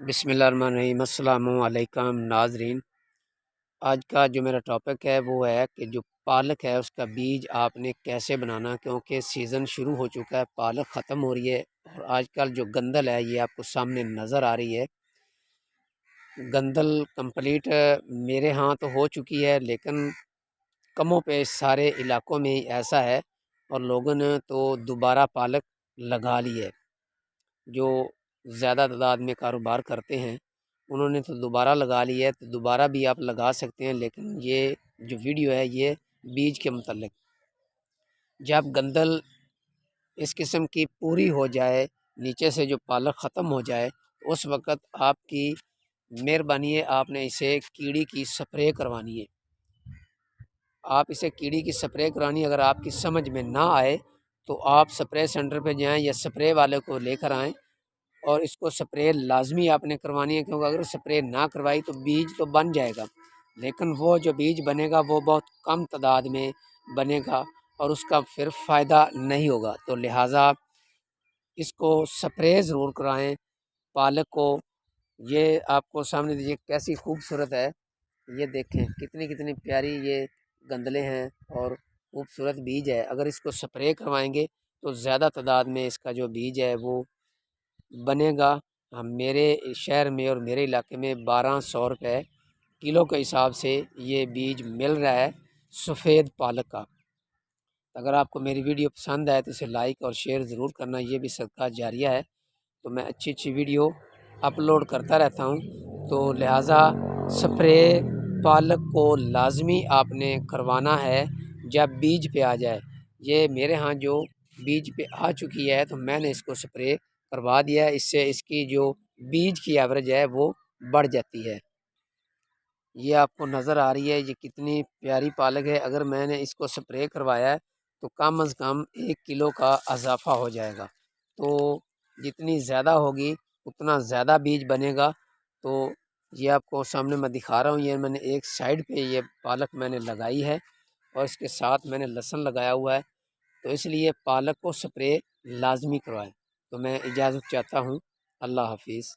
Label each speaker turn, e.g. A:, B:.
A: بسم اللہ الرحمن الرحیم۔ السلام علیکم ناظرین، آج کا جو میرا ٹاپک ہے وہ ہے کہ جو پالک ہے اس کا بیج آپ نے کیسے بنانا، کیونکہ سیزن شروع ہو چکا ہے، پالک ختم ہو رہی ہے اور آج کل جو گندل ہے یہ آپ کو سامنے نظر آ رہی ہے۔ گندل کمپلیٹ میرے ہاں تو ہو چکی ہے، لیکن کموں پہ سارے علاقوں میں ایسا ہے اور لوگوں نے تو دوبارہ پالک لگا لی ہے۔ جو زیادہ تعداد میں کاروبار کرتے ہیں انہوں نے تو دوبارہ لگا لی ہے، تو دوبارہ بھی آپ لگا سکتے ہیں، لیکن یہ جو ویڈیو ہے یہ بیج کے متعلق۔ جب گندل اس قسم کی پوری ہو جائے، نیچے سے جو پالک ختم ہو جائے، اس وقت آپ کی مہربانی ہے آپ نے اسے کیڑی کی سپرے کروانی ہے۔ آپ اسے کیڑی کی سپرے کرانی، اگر آپ کی سمجھ میں نہ آئے تو آپ سپرے سینٹر پہ جائیں یا سپرے والے کو لے کر آئیں، اور اس کو سپرے لازمی آپ نے کروانی ہے، کیونکہ اگر سپرے نہ کروائی تو بیج تو بن جائے گا، لیکن وہ جو بیج بنے گا وہ بہت کم تعداد میں بنے گا اور اس کا پھر فائدہ نہیں ہوگا۔ تو لہٰذا اس کو سپرے ضرور کرائیں پالک کو۔ یہ آپ کو سامنے دیجیے کیسی خوبصورت ہے، یہ دیکھیں کتنی پیاری یہ گندلے ہیں اور خوبصورت بیج ہے۔ اگر اس کو سپرے کروائیں گے تو زیادہ تعداد میں اس کا جو بیج ہے وہ بنے گا۔ میرے شہر میں اور میرے علاقے میں 1200 روپے کلو کے حساب سے یہ بیج مل رہا ہے سفید پالک کا۔ اگر آپ کو میری ویڈیو پسند آئے تو اسے لائک اور شیئر ضرور کرنا، یہ بھی صدقہ جاریہ ہے۔ تو میں اچھی ویڈیو اپلوڈ کرتا رہتا ہوں، تو لہٰذا سپرے پالک کو لازمی آپ نے کروانا ہے جب بیج پہ آ جائے۔ یہ میرے ہاں جو بیج پہ آ چکی ہے تو میں نے اس کو سپرے کروا دیا ہے، اس سے اس کی جو بیج کی ایوریج ہے وہ بڑھ جاتی ہے۔ یہ آپ کو نظر آ رہی ہے یہ کتنی پیاری پالک ہے۔ اگر میں نے اس کو سپرے کروایا ہے تو کم از کم 1 کلو کا اضافہ ہو جائے گا، تو جتنی زیادہ ہوگی اتنا زیادہ بیج بنے گا۔ تو یہ آپ کو سامنے میں دکھا رہا ہوں، یہ میں نے ایک سائڈ پہ یہ پالک میں نے لگائی ہے اور اس کے ساتھ میں نے لہسن لگایا ہوا ہے، تو اس لیے پالک کو سپرے لازمی کروائیں۔ تو میں اجازت چاہتا ہوں، اللہ حافظ۔